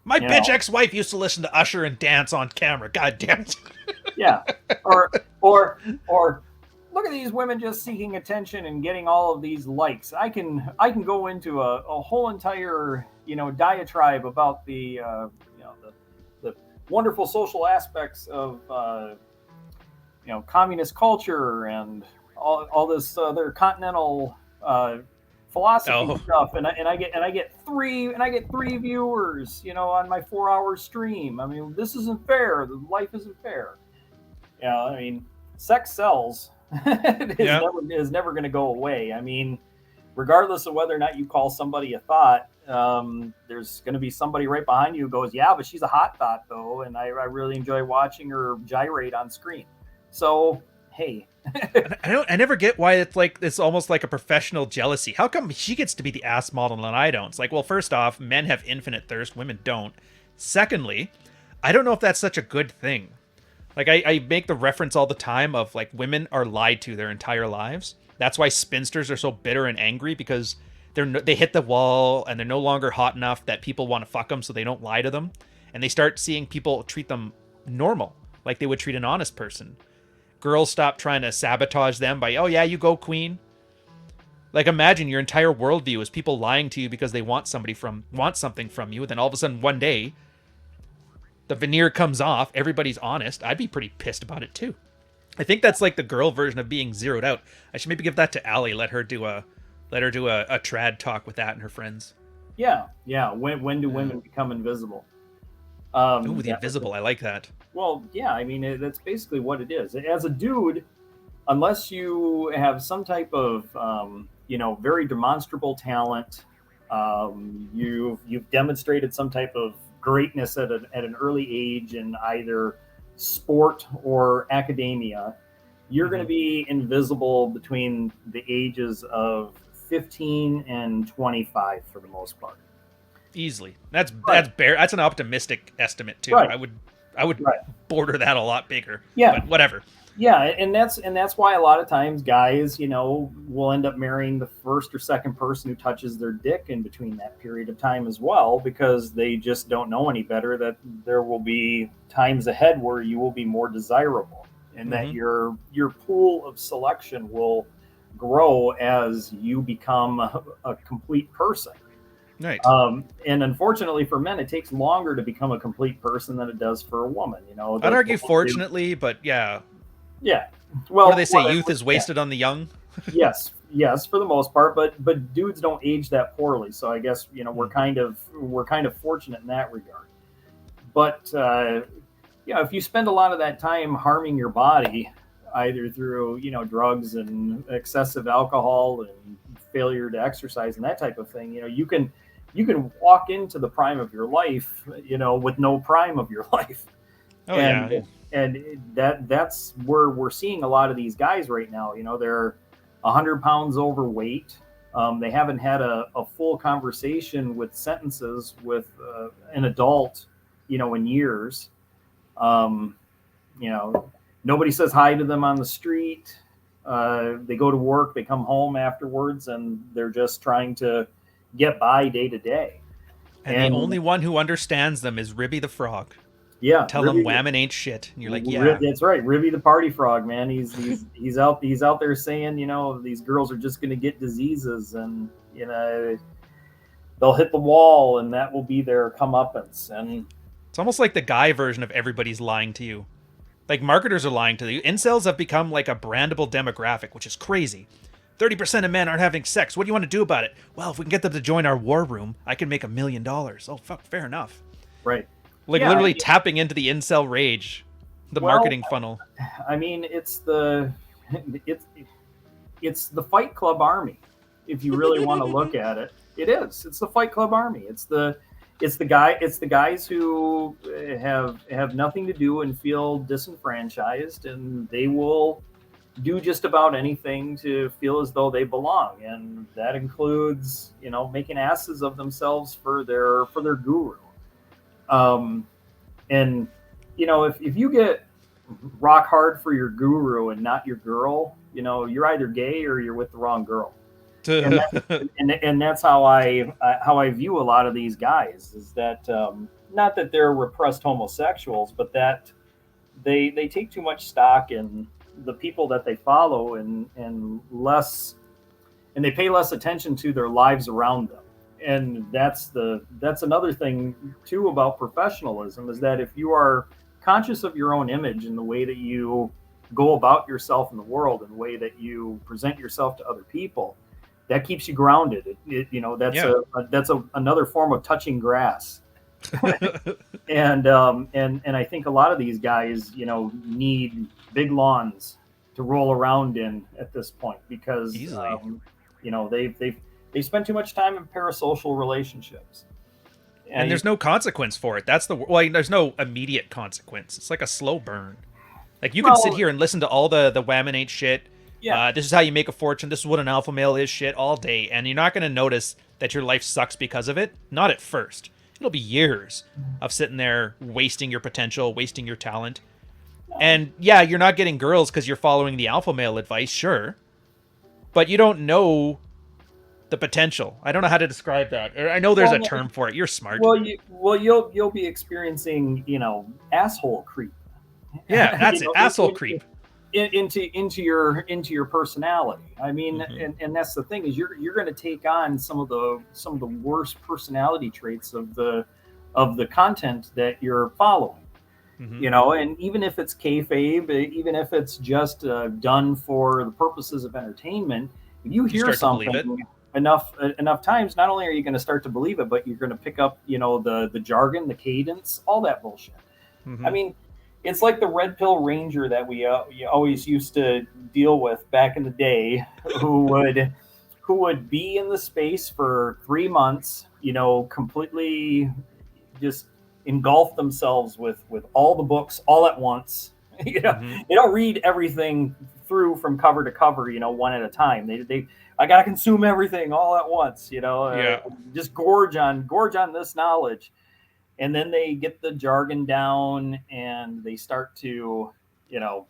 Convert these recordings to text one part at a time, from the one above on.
My You bitch know, ex-wife used to listen to Usher and dance on camera. God damn it. yeah, or or look at these women just seeking attention and getting all of these likes. I can go into a whole entire diatribe about the wonderful social aspects of communist culture and all this other continental philosophy Oh, stuff, and I get three viewers, on my 4 hour stream. I mean, this isn't fair. Life isn't fair. Yeah, I mean, sex sells. It yeah. is never going to go away. I mean, regardless of whether or not you call somebody a thought, there's going to be somebody right behind you who goes, "Yeah, but she's a hot thought, though," and I really enjoy watching her gyrate on screen. So, hey, I never get why it's almost like a professional jealousy. How come she gets to be the ass model and I don't? It's like, well, first off, men have infinite thirst, women don't. Secondly, I don't know if that's such a good thing. Like I make the reference all the time of like women are lied to their entire lives. That's why spinsters are so bitter and angry because they hit the wall and they're no longer hot enough that people want to fuck them, so they don't lie to them, and they start seeing people treat them normal, like they would treat an honest person. Girls stop trying to sabotage them by, oh yeah, you go queen. Like imagine your entire worldview is people lying to you because they want something from you, and then all of a sudden one day the veneer comes off, everybody's honest. I'd be pretty pissed about it too. I think that's like the girl version of being zeroed out. I should maybe give that to Allie. Let her do a trad talk with that and her friends. yeah. When do Yeah. women become invisible? Ooh, the Yeah. invisible. I like that. Well, yeah. I mean, that's basically what it is. As a dude, unless you have some type of very demonstrable talent, you've demonstrated some type of greatness at an early age in either sport or academia, you're going to Hmm. be invisible between the ages of 15 and 25 for the most part. Easily. That's Right, that's bare. That's an optimistic estimate too. right, I would right. border that a lot bigger. Yeah, But whatever. yeah, and that's why a lot of times guys, will end up marrying the first or second person who touches their dick in between that period of time as well, because they just don't know any better that there will be times ahead where you will be more desirable, and that Hmm. your pool of selection will grow as you become a complete person. Right. And unfortunately for men, it takes longer to become a complete person than it does for a woman. I'd argue fortunately, but yeah. Yeah. What do Well, they say? Youth is yeah. wasted on the young. Yes, for the most part, but dudes don't age that poorly, so I guess we're Hmm. kind of fortunate in that regard. But yeah, if you spend a lot of that time harming your body, either through drugs and excessive alcohol and failure to exercise and that type of thing, you can walk into the prime of your life, with no prime of your life. Oh and yeah. and that's where we're seeing a lot of these guys right now. They're 100 pounds overweight. They haven't had a full conversation with sentences with an adult, in years. um, you know Nobody says hi to them on the street. They go to work, they come home afterwards, and they're just trying to get by day to day. And the And only one who understands them is Ribby the frog. yeah, Tell them whammon ain't shit, and you're like, yeah. That's right, Ribby the party frog, man. He's out there saying, these girls are just going to get diseases, and they'll hit the wall, and that will be their comeuppance. And It's almost like the guy version of everybody's lying to you. Like marketers are lying to you. Incels have become like a brandable demographic, which is crazy. 30% of men aren't having sex. What do you want to do about it? Well, if we can get them to join our war room, I can make $1 million. Oh, fuck, fair enough. right, Like yeah, literally tapping into the incel rage, the well, marketing funnel. I mean, it's it's the Fight Club army. If you really want to look at it, it is. It's the Fight Club army. It's the guys who have nothing to do and feel disenfranchised, and they will do just about anything to feel as though they belong, and that includes making asses of themselves for their guru. Um, and if you get rock hard for your guru and not your girl, you're either gay or you're with the wrong girl. And that's and that's how I view a lot of these guys, is that not that they're repressed homosexuals, but that they take too much stock in the people that they follow, and less, and they pay less attention to their lives around them. And that's another thing too about professionalism, is that if you are conscious of your own image and the way that you go about yourself in the world and the way that you present yourself to other people, that keeps you grounded. That's Yeah. another form of touching grass. And I think a lot of these guys, need big lawns to roll around in at this point, because Easily. they've spent too much time in parasocial relationships. And And there's no consequence for it. That's the well, there's no immediate consequence. It's like a slow burn. Like you can sit well, here and listen to all the whaminate shit. yeah, This is how you make a fortune. This is what an alpha male is shit all day, and you're not going to notice that your life sucks because of it. Not at first. It'll be years of sitting there wasting your potential, wasting your talent. And yeah, you're not getting girls because you're following the alpha male advice, sure, but you don't know the potential. I don't know how to describe that. I know there's a well, term for it. You're smart. you'll be experiencing, asshole creep. Yeah, that's you it. know, Asshole creep. into your personality. I mean, Mm-hmm. and that's the thing, is you're going to take on some of the worst personality traits of the content that you're following. Mm-hmm. And even if it's kayfabe, even if it's just done for the purposes of entertainment, if you You hear start to believe it. something enough times, not only are you going to start to believe it, but you're going to pick up, the jargon, the cadence, all that bullshit. I Mm-hmm. mean, it's like the red pill ranger that we you always used to deal with back in the day, who would be in the space for 3 months, completely just engulf themselves with all the books all at once. Mm-hmm. They don't read everything through from cover to cover, one at a time. They I gotta consume everything all at once, Yeah. just gorge on this knowledge, and then they get the jargon down and they start to, you know,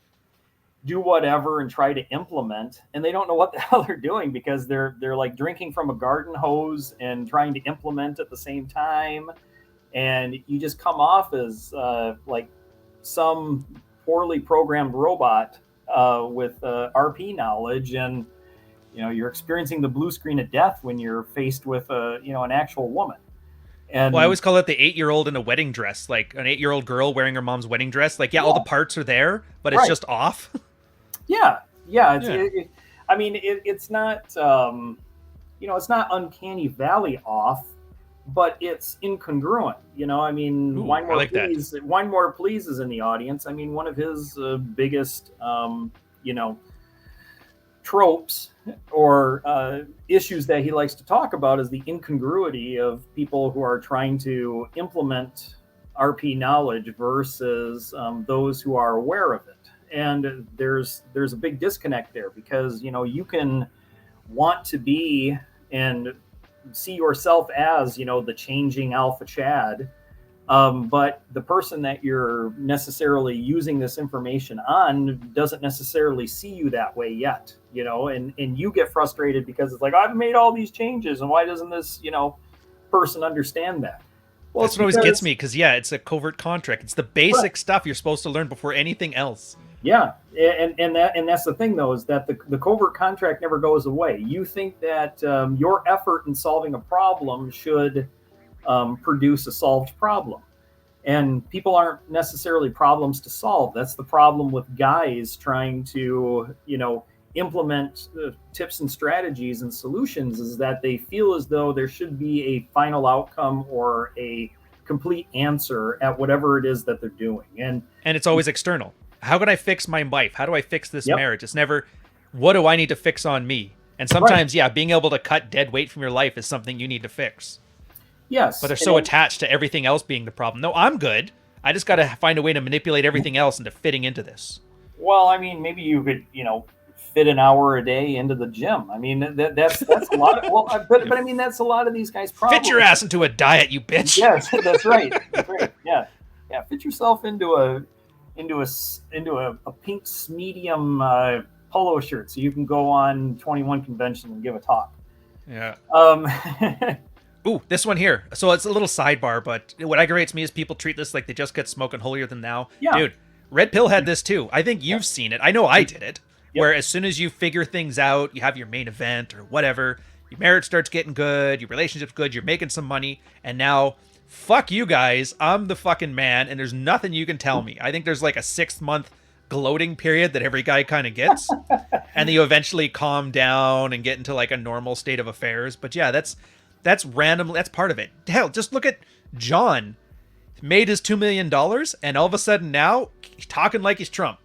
do whatever and try to implement, and they don't know what the hell they're doing, because they're like drinking from a garden hose and trying to implement at the same time, and you just come off as like some poorly programmed robot with RP knowledge, and you're experiencing the blue screen of death when you're faced with an actual woman. Well, I And always call it the 8-year old in a wedding dress, like an 8-year old girl wearing her mom's wedding dress. Like, yeah, all the yeah, parts are there, but it's right, just off. yeah, yeah. Yeah. I mean, it's not it's not uncanny valley off, but it's incongruent. I mean, Ooh, I like that. Wine More Please is in the audience. I mean, one of his biggest you know tropes or issues that he likes to talk about is the incongruity of people who are trying to implement RP knowledge versus those who are aware of it. And there's a big disconnect there, because you can want to be and see yourself as the changing alpha Chad, but the person that you're necessarily using this information on doesn't necessarily see you that way yet, and you get frustrated because it's like, I've made all these changes, and why doesn't this person understand that? Well, it's That's what always gets because, me, because, yeah, it's a covert contract. It's the right, basic stuff you're supposed to learn before anything else. yeah, and that's the thing, though, is that the covert contract never goes away. You think that your effort in solving a problem should produce a solved problem. And people aren't necessarily problems to solve. That's the problem with guys trying to, implement tips and strategies and solutions, is that they feel as though there should be a final outcome or a complete answer at whatever it is that they're doing. And And it's always external. How can I fix my wife? How do I fix this yep, marriage? It's never, what do I need to fix on me? And right, sometimes, yeah, being able to cut dead weight from your life is something you need to fix. But yes, they're so attached to everything else being the problem. No, I'm good. I just got to find a way to manipulate everything else into fitting into this. well, I mean, maybe you could, fit an hour a day into the gym. I mean, that's a lot. Well, but I mean, that's a lot of these guys' Fit your problems. ass into a diet, you bitch. Yes, that's right. That's right. Yeah, yeah. Fit yourself into a pink medium polo shirt, so you can go on 21 convention and give a talk. Yeah. Um, Ooh, this one here. So it's a little sidebar, but what aggravates me is people treat this like they just get smoking holier than thou. Yeah. Dude, Red Pill had this too. I think Yeah. you've seen it. I know I did it. Yep. Where as soon as you figure things out, you have your main event or whatever, your marriage starts getting good, your relationship's good, you're making some money, and now, fuck you guys, I'm the fucking man, and there's nothing you can tell me. I think there's like a 6 month gloating period that every guy kind of gets, and then you eventually calm down and get into like a normal state of affairs. But yeah, that's random. That's part of it. Hell, just look at John. Made his $2 million, and all of a sudden now he's talking like he's Trump.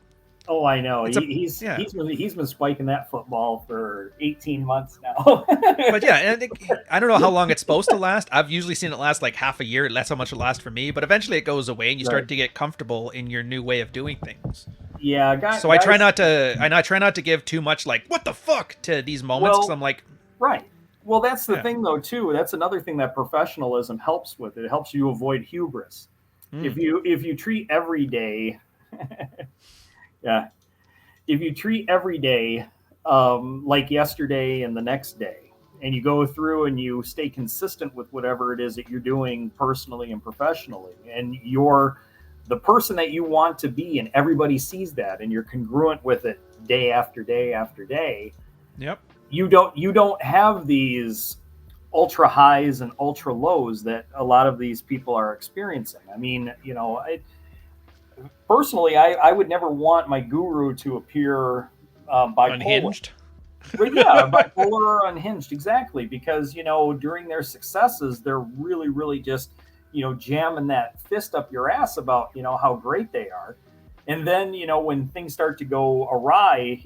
Oh, I know. It's a yeah. He's been spiking that football for 18 months now. But yeah, and I think I don't know how long it's supposed to last. I've usually seen it last like half a year. That's how much it lasts for me. But eventually it goes away, and you start Right. to get comfortable in your new way of doing things. Yeah, guys. So I try not to. I try not to give too much like "what the fuck" to these moments because Well, I'm like, right. Well, that's the yeah, thing, though, too. That's another thing that professionalism helps with. It helps you avoid hubris. mm, If you treat every day, yeah, if you treat every day like yesterday and the next day, and you go through and you stay consistent with whatever it is that you're doing personally and professionally, and you're the person that you want to be, and everybody sees that, and you're congruent with it day after day after day, yep, you don't have these ultra highs and ultra lows that a lot of these people are experiencing. I mean, personally, I would never want my guru to appear bipolar. unhinged. But yeah, bipolar or unhinged, exactly, because during their successes, they're really, really just jamming that fist up your ass about how great they are, and then when things start to go awry,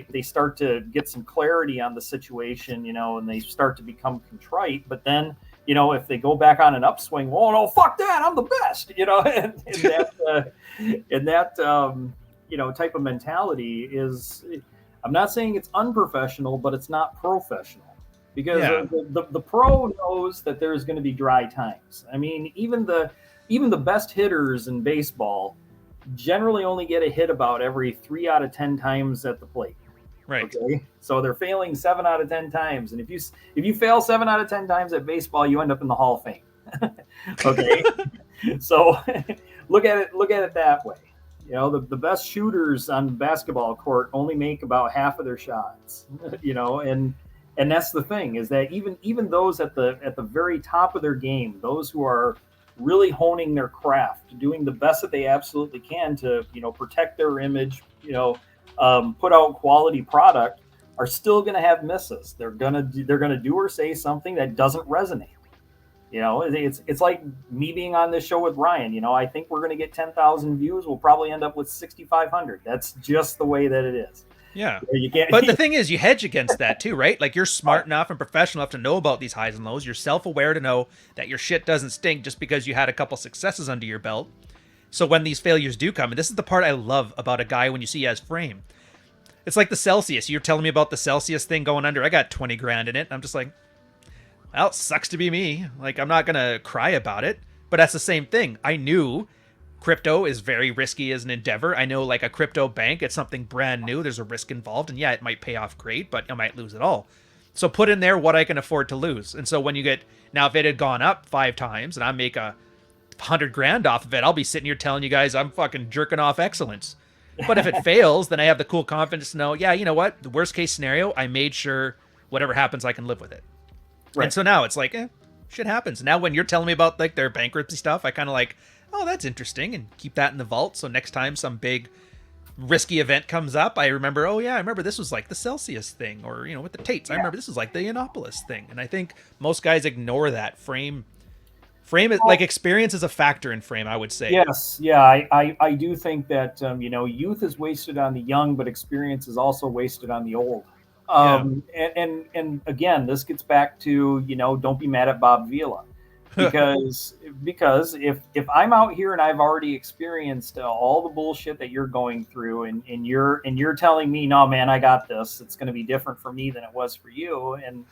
they start to get some clarity on the situation, and they start to become contrite. But then if they go back on an upswing, oh no, fuck that, I'm the best, and that type of mentality is, I'm not saying it's unprofessional, but it's not professional, because Yeah, the pro knows that there's going to be dry times. I mean, even the best hitters in baseball generally only get a hit about every 3 out of 10 times at the plate. right. Okay, so they're failing 7 out of 10 times, and if you fail 7 out of 10 times at baseball, you end up in the Hall of Fame. Okay, so look at it that way. The best shooters on the basketball court only make about half of their shots. And that's the thing, is that even those at the very top of their game, those who are really honing their craft, doing the best that they absolutely can to protect their image, put out quality product, are still going to have misses. They're gonna do or say something that doesn't resonate. It's like me being on this show with Ryan. I think we're going to get 10,000 views. We'll probably end up with 6,500. That's just the way that it is. Yeah. You can't. But the thing is, you hedge against that too, right? Like you're smart enough and professional enough to know about these highs and lows. You're self-aware to know that your shit doesn't stink just because you had a couple successes under your belt. So when these failures do come, and this is the part I love about a guy when you see he has frame. It's like the Celsius. You're telling me about the Celsius thing going under. I got 20 grand in it. I'm just like, well, sucks to be me. Like, I'm not going to cry about it. But that's the same thing. I knew crypto is very risky as an endeavor. I know, like, a crypto bank, it's something brand new. There's a risk involved. And yeah, it might pay off great, but I might lose it all. So put in there what I can afford to lose. And so when you get, now if it had gone up 5 times and I make 100 grand off of it, I'll be sitting here telling you guys I'm fucking jerking off excellence. But if it fails, then I have the cool confidence to know, yeah, you know what? The worst case scenario, I made sure whatever happens, I can live with it. Right. And so now it's like, shit happens. Now when you're telling me about like their bankruptcy stuff, I kind of like, oh, that's interesting, and keep that in the vault. So next time some big risky event comes up, I remember, oh yeah, I remember this was like the Celsius thing, or with the Tates. I remember this was like the Yiannopoulos thing. And I think most guys ignore that. Frame it, like experience is a factor in frame, I would say. Yes, yeah, I do think that youth is wasted on the young, but experience is also wasted on the old. And again, this gets back to don't be mad at Bob Vila, because if I'm out here and I've already experienced all the bullshit that you're going through, and you're telling me, no man, I got this, it's going to be different for me than it was for you, and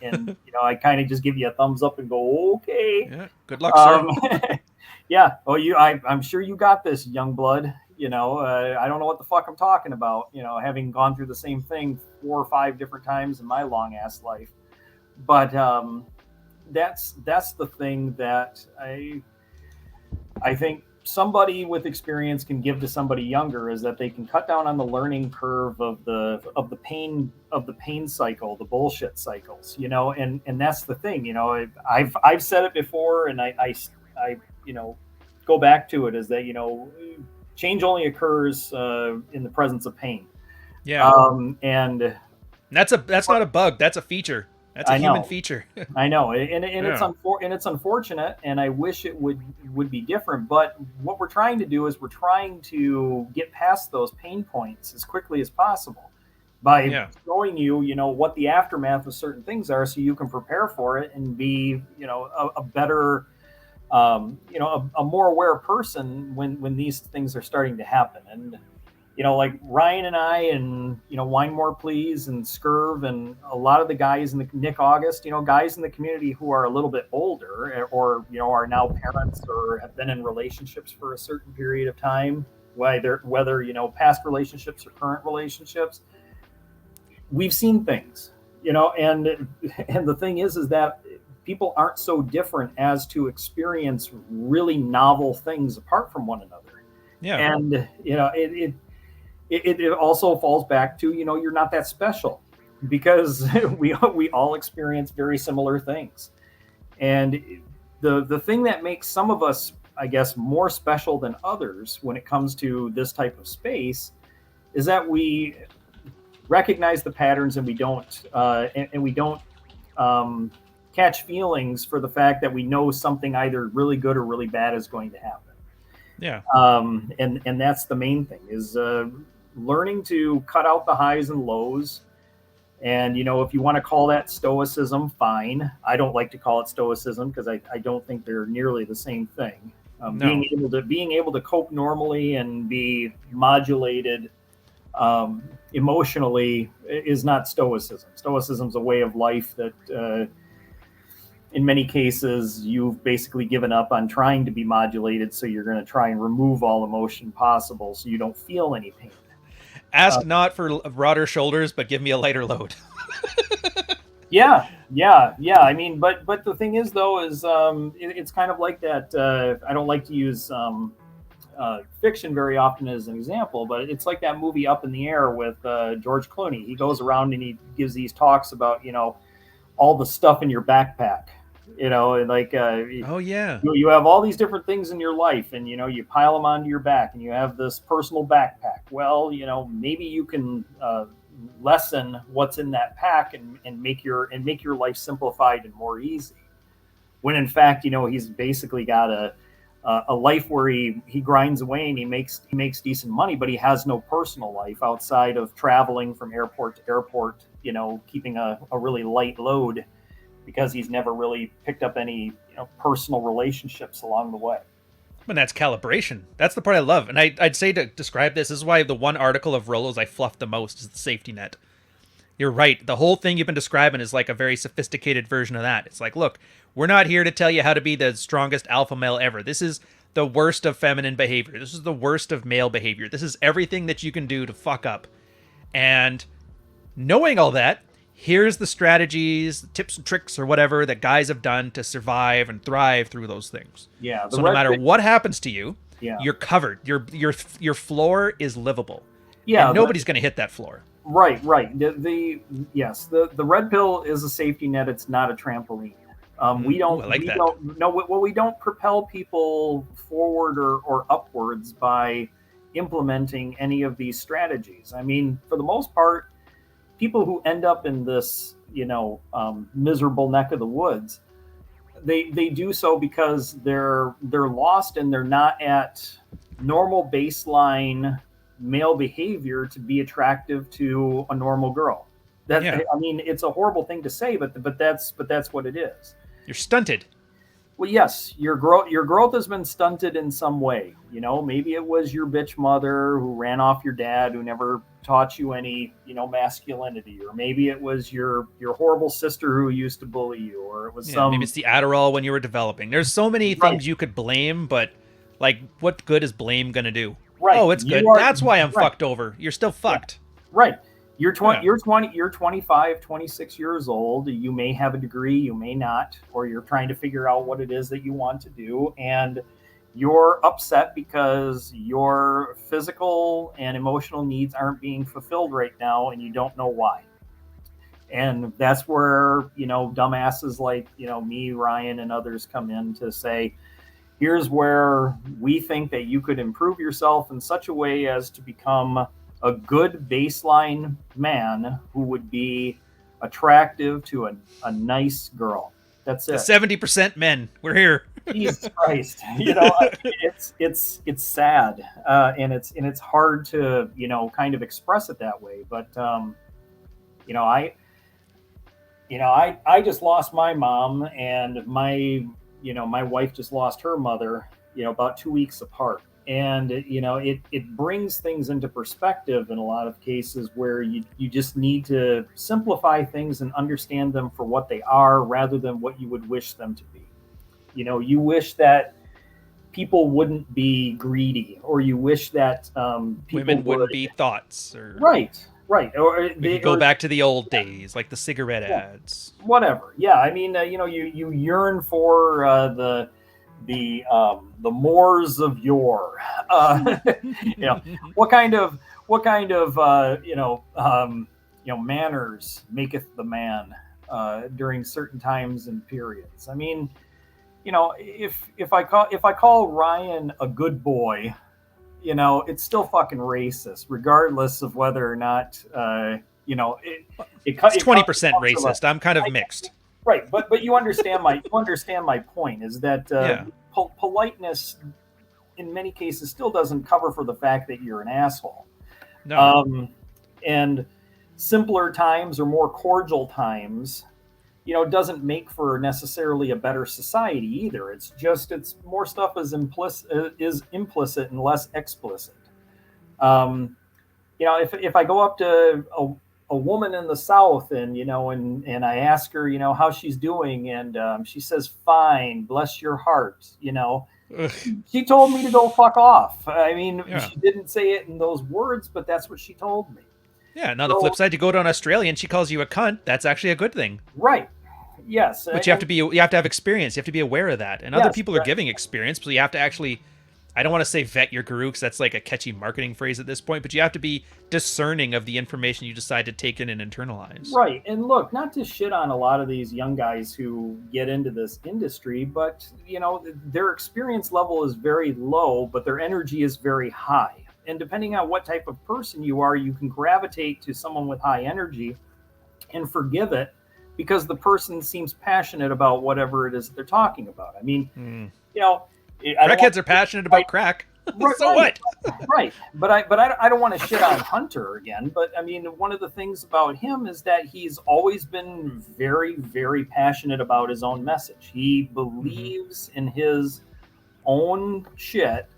I kind of just give you a thumbs up and go, okay, yeah, good luck, sir. Yeah, well, I'm sure you got this, young blood. I don't know what the fuck I'm talking about, having gone through the same thing 4 or 5 different times in my long ass life. But that's the thing that I think somebody with experience can give to somebody younger, is that they can cut down on the learning curve of the pain cycle, the bullshit cycles, and that's the thing. I've said it before, and I go back to it, is that change only occurs in the presence of pain. Yeah. And That's not a bug. That's a feature. That's a human feature. I know, and Yeah. it's unfortunate, and I wish it would be different. But what we're trying to do is we're trying to get past those pain points as quickly as possible by Yeah. showing you, what the aftermath of certain things are, so you can prepare for it and be, a better, a more aware person when these things are starting to happen. And like Ryan and I, and Wine More Please, and Scurv, and a lot of the guys in the Nick August, guys in the community who are a little bit older, or are now parents, or have been in relationships for a certain period of time, whether past relationships or current relationships. We've seen things, and the thing is that people aren't so different as to experience really novel things apart from one another. Yeah. And it also falls back to, you're not that special, because we all experience very similar things. And the thing that makes some of us, I guess, more special than others when it comes to this type of space, is that we recognize the patterns, and we don't catch feelings for the fact that we know something either really good or really bad is going to happen. Yeah. And that's the main thing, is learning to cut out the highs and lows. And if you want to call that stoicism, fine. I don't like to call it stoicism, because I don't think they're nearly the same thing. No. Being able to cope normally and be modulated emotionally is not stoicism. Stoicism is a way of life that in many cases you've basically given up on trying to be modulated, so you're going to try and remove all emotion possible so you don't feel any pain. Ask not for broader shoulders, but give me a lighter load. Yeah. I mean, but the thing is, though, is it's kind of like that. I don't like to use fiction very often as an example, but it's like that movie Up in the Air with George Clooney. He goes around and he gives these talks about all the stuff in your backpack. And like Oh yeah. you have all these different things in your life, and you pile them onto your back, and you have this personal backpack. Well, maybe you can lessen what's in that pack, and make your life simplified and more easy. When in fact, he's basically got a life where he grinds away, and he makes decent money, but he has no personal life outside of traveling from airport to airport, keeping a really light load, because he's never really picked up any personal relationships along the way. And that's calibration. That's the part I love. And I'd say, to describe this is why the one article of Rollo's I fluffed the most is the safety net. You're right. The whole thing you've been describing is like a very sophisticated version of that. It's like, look, we're not here to tell you how to be the strongest alpha male ever. This is the worst of feminine behavior. This is the worst of male behavior. This is everything that you can do to fuck up. And knowing all that, here's the strategies, tips and tricks, or whatever that guys have done to survive and thrive through those things. Yeah. So no matter what happens to you, yeah, you're covered. Your floor is livable. Yeah. And nobody's going to hit that floor. Right. The red pill is a safety net. It's not a trampoline. We don't propel people forward or upwards by implementing any of these strategies. I mean, for the most part, people who end up in this, miserable neck of the woods, they do so because they're lost, and they're not at normal baseline male behavior to be attractive to a normal girl. I mean, it's a horrible thing to say, but that's what it is. You're stunted. Well, yes, your growth has been stunted in some way. Maybe it was your bitch mother who ran off your dad, who never taught you any, masculinity, or maybe it was your horrible sister who used to bully you, or it was maybe it's the Adderall when you were developing. There's so many things you could blame, but like, what good is blame gonna do? Right. Oh, it's good. That's why I'm fucked over. You're still fucked. Right. You're 25, 26 years old. You may have a degree, you may not, or you're trying to figure out what it is that you want to do, and you're upset because your physical and emotional needs aren't being fulfilled right now, and you don't know why. And that's where, dumbasses like, me, Ryan, and others come in to say, here's where we think that you could improve yourself in such a way as to become a good baseline man who would be attractive to a nice girl. That's it. 70% men. We're here. Jesus Christ. It's sad. And it's hard to, kind of express it that way. But, I just lost my mom, and my wife just lost her mother, about 2 weeks apart. And, it brings things into perspective in a lot of cases where you just need to simplify things and understand them for what they are rather than what you would wish them to be. You wish that people wouldn't be greedy, or you wish that women wouldn't be thoughts. Right. Or they go back to the old days, like the cigarette ads. Whatever. Yeah. I mean, you yearn for the Moors of yore. What kind of manners maketh the man during certain times and periods. I mean, if I call Ryan a good boy, it's still fucking racist, regardless of whether or not it's 20% racist. I'm kind of mixed. Right, but you understand my point is that politeness in many cases still doesn't cover for the fact that you're an asshole. No. And simpler times or more cordial times, doesn't make for necessarily a better society either. It's more stuff is implicit and less explicit. If I go up to a woman in the South and I ask her, how she's doing, and she says, fine, bless your heart, she told me to go fuck off. I mean, She didn't say it in those words, but that's what she told me. Yeah. Now the flip side, you go to Australia and she calls you a cunt. That's actually a good thing. Right. Yes. But you have to have experience. You have to be aware of that. And other people are giving experience, so you have to actually, I don't want to say vet your guru, because that's like a catchy marketing phrase at this point, but you have to be discerning of the information you decide to take in and internalize. Right. And look, not to shit on a lot of these young guys who get into this industry, but, their experience level is very low, but their energy is very high. And depending on what type of person you are, you can gravitate to someone with high energy and forgive it because the person seems passionate about whatever it is that they're talking about. I mean, crackheads are passionate about crack. So what? Right. But I don't want to shit on Hunter again. But I mean, one of the things about him is that he's always been very, very passionate about his own message. He believes in his own shit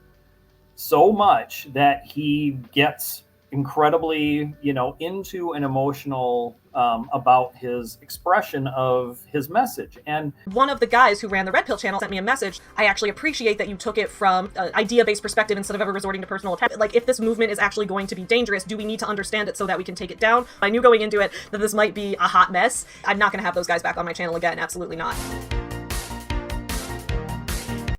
so much that he gets incredibly, into an emotional about his expression of his message. And one of the guys who ran the Red Pill channel sent me a message. I actually appreciate that you took it from an idea-based perspective instead of ever resorting to personal attack. Like, if this movement is actually going to be dangerous, do we need to understand it so that we can take it down? I knew going into it that this might be a hot mess. I'm not going to have those guys back on my channel again. Absolutely not.